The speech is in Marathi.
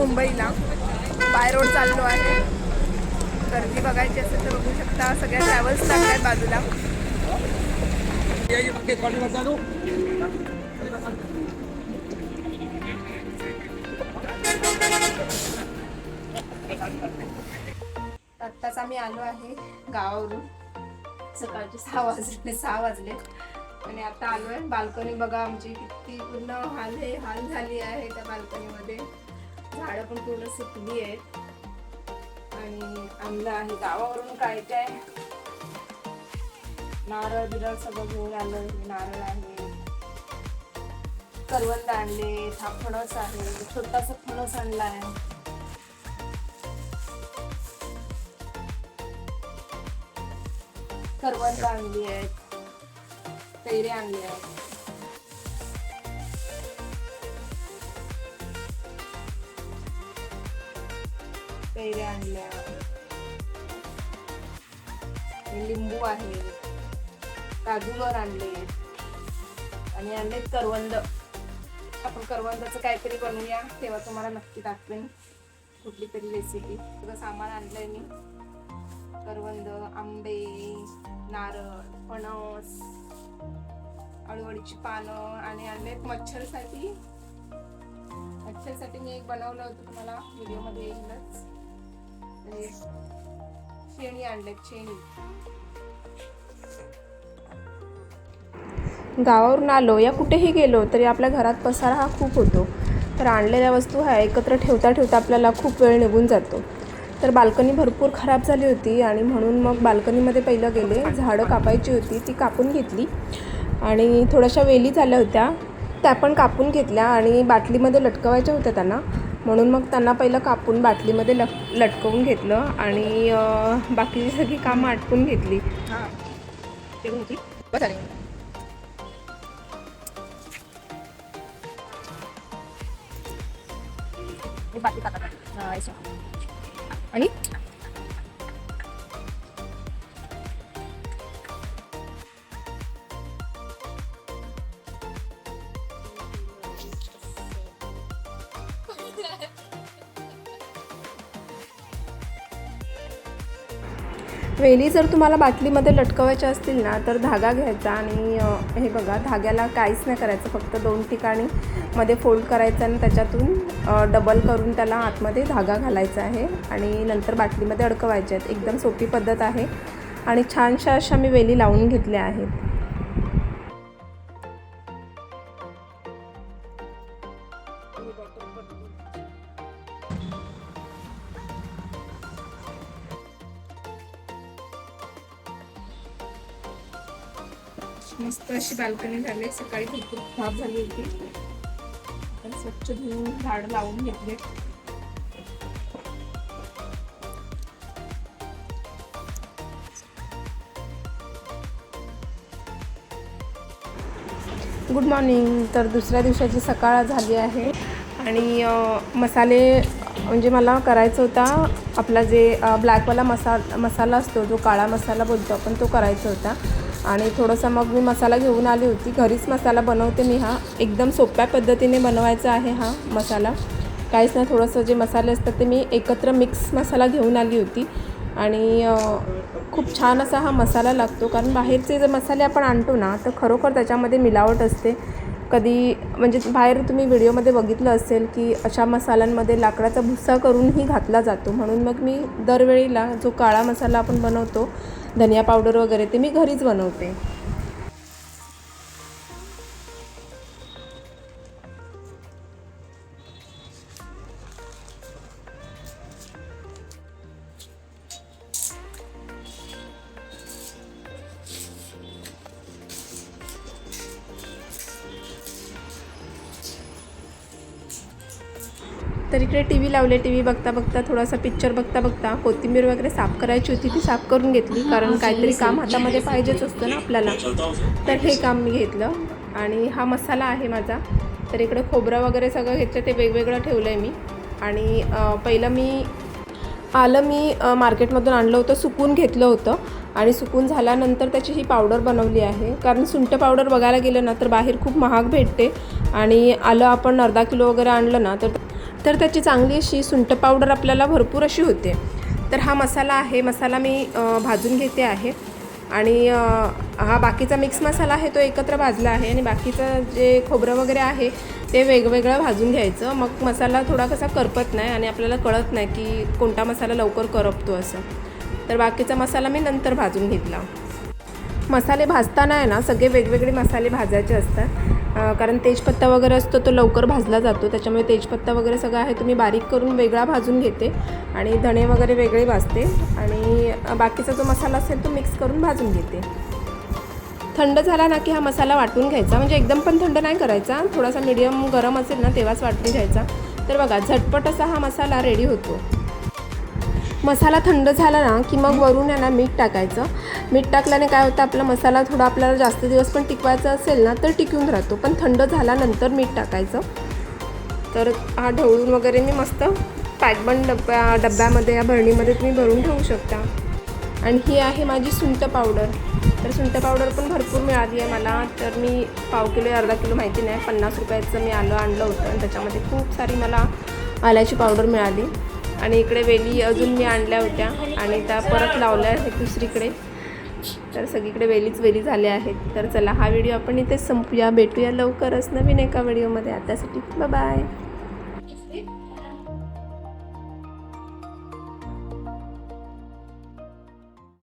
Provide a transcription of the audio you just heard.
मुंबईला. बाय रोड चाललो आहे. गर्दी बघायची असेल तर बघू शकता. सगळ्या ट्रॅव्हल्स लागतात बाजूला. आत्ताच आम्ही आलो आहे गावावरून. सकाळचे 6 वाजले आणि आता आलोय. बाल्कनी बघा आमची किती पूर्ण हाल झाली आहे. त्या बाल्कनीमध्ये झाडं पण पूर्ण सुकली आहेत. आणि आणलं आहे गावावरून काय काय नारळ बिरळ सगळं घेऊन आलं. नारळ आहे, करवंद आणले, हा फणस आहे, छोटासा फणस आणला आहे. करवंद आणली आहेत, कैरी आणली आहेत. कैऱ्या आणल्या, लिंबू आहे, काजूवर आणले आणि आणलेत करवंद. आपण करवंदाचं काहीतरी बनवूया, तेव्हा तुम्हाला नक्की दाखवेन कुठली तरी रेसिपी. सगळं सामान आणलंय मी. करवंद, आंबे, नारळ, फणस, अळूवडीची पानं आणि आणलेत मच्छरसाठी मी एक बनवलं होतं, तुम्हाला व्हिडिओमध्ये येईलच. शेणी आणलेत, शेणी. गावावरून आलो या कुठेही गेलो तरी आपल्या घरात पसारा हा खूप होतो. तर आणलेल्या वस्तू ह्या एकत्र ठेवता आपल्याला खूप वेळ निघून जातो. तर बाल्कनी भरपूर खराब झाली होती आणि म्हणून मग बाल्कनीमध्ये पहिलं गेले. झाडं कापायची होती, ती कापून घेतली आणि थोड्याशा वेली झाल्या होत्या, त्या पण कापून घेतल्या आणि बाटलीमध्ये लटकवायच्या होत्या त्यांना. म्हणून मग त्यांना पहिलं कापून बाटलीमध्ये लटकवून घेतलं आणि बाकीची सगळी कामं आटपून घेतली. आणि वेली जर तुम्हाला बाटलीमध्ये लटकवायच्या असतील ना तर धागा घ्यायचा आणि हे बघा, धाग्याला काहीच नाही करायचं, फक्त 2 ठिकाणी मध्ये फोल्ड करायचं आणि त्याच्यातून डबल करून त्याला आतमध्ये धागा घालायचा आहे आणि नंतर बाटलीमध्ये अडकवायचे आहेत. एकदम सोपी पद्धत आहे आणि छानशा अशा मी वेली लावून घेतल्या आहेत. मस्त अशी बाल्कनी झाली. सकाळी भरपूर खराब झाली होती, तर स्वच्छ धुवून झाड लावून घेतले. Good morning. तर दुसऱ्या दिवसाची सकाळ झाली आहे आणि मसाले म्हणजे मला करायचा होता आपला जे ब्लॅकवाला मसाला असतो, जो काळा मसाला बोलतो आपण, तो करायचा होता. आणि थोडंसं मग मी मसाला घेऊन आली होती. घरीच मसाला बनवते मी. हा एकदम सोप्या पद्धतीने बनवायचा आहे हा मसाला. काहीच नाही, थोडंसं जे मसाले असतात ते मी एकत्र मिक्स मसाला घेऊन आली होती आणि खूप छान असा हा मसाला लागतो. कारण बाहेरचे जे मसाले आपण आणतो ना, तर खरोखर त्याच्यामध्ये मिलावट असते. कधी म्हणजे बाहेर तुम्ही व्हिडिओमध्ये बघितलं असेल की अशा मसाल्यांमध्ये लाकडाचा भुस्सा करूनही घातला जातो. म्हणून मग मी दरवेळीला जो काळा मसाला आपण बनवतो, धनिया पावडर वगैरे, ते मी घरीच बनवते. तर इकडे टी व्ही लावले. टी व्ही बघता बघता, थोडासा पिक्चर बघता बघता कोथिंबीर वगैरे साफ करायची होती, ती साफ करून घेतली. कारण काहीतरी काम हातामध्ये पाहिजेच असतं ना आपल्याला. तर हे काम मी घेतलं आणि हा मसाला आहे माझा. तर इकडे खोबरं वगैरे सगळं घेतलं, ते वेगवेगळं ठेवलं आहे मी. आणि पहिलं आलं मी मार्केटमधून आणलं होतं, सुकून घेतलं होतं आणि सुकून झाल्यानंतर त्याची ही पावडर बनवली आहे. कारण सुंठ पावडर बघायला गेलं ना तर बाहेर खूप महाग भेटते आणि आलं आपण अर्धा किलो वगैरे आणलं ना तर तर त्याची चांगली अशी सुंठ पावडर आपल्याला भरपूर अशी होते. तर हा मसाला आहे, मसाला मी भाजून घेते आहे आणि हा बाकीचा मिक्स मसाला आहे तो एकत्र भाजला आहे आणि बाकीचं जे खोबरं वगैरे आहे ते वेगवेगळं भाजून घ्यायचं. मग मसाला थोडा कसा करपत नाही आणि आपल्याला कळत नाही की कोणता मसाला लवकर करपतो असं. तर बाकीचा मसाला मी नंतर भाजून घेतला. मसाले भाजताना आहे ना सगळे वेगवेगळे मसाले भाजायचे असतात, कारण तेजपत्ता वगैरे असतो तो लवकर भाजला जातो. त्याच्यामुळे तेजपत्ता वगैरे सगळं आहे तुम्ही बारीक करून वेगळा भाजून घेते आणि धणे वगैरे वेगळे भाजते आणि बाकीचा जो मसाला असेल तो मिक्स करून भाजून घेते. थंड झाला ना की हा मसाला वाटून घ्यायचा, म्हणजे एकदम पण थंड नाही करायचा, थोडासा मीडियम गरम असेल ना तेव्हाच वाटून घ्यायचा. तर बघा झटपट असा हा मसाला रेडी होतो. मसाला थंड झाला ना की मग वरून आहे ना मीठ टाकायचं. मीठ टाकल्याने काय होतं, आपला मसाला थोडा आपल्याला जास्त दिवस पण टिकवायचा असेल ना तर टिकून राहतो. पण थंड झाल्यानंतर मीठ टाकायचं. तर हा ढवळून वगैरे मी मस्त पॅकबंद डब्यामध्ये या भरणीमध्ये तुम्ही भरून ठेवू शकता. आणि ही आहे माझी सुंठ पावडर. तर सुंठ पावडर पण भरपूर मिळाली आहे मला. तर मी पाव किलो अर्धा किलो माहिती नाही 50 रुपयाचं मी आणलं होतं आणि त्याच्यामध्ये खूप सारी मला आल्याची पावडर मिळाली. आणि इकडे वेली अजून मी आणल्या होत्या आणि त्या परत लावल्या आहेत दुसरीकडे. तर सगळीकडे वेली झाल्या आहेत. तर चला हा व्हिडिओ आपण इथे संपूया. भेटूया लवकरच नवीन एका व्हिडिओमध्ये. आतासाठी बाय बाय.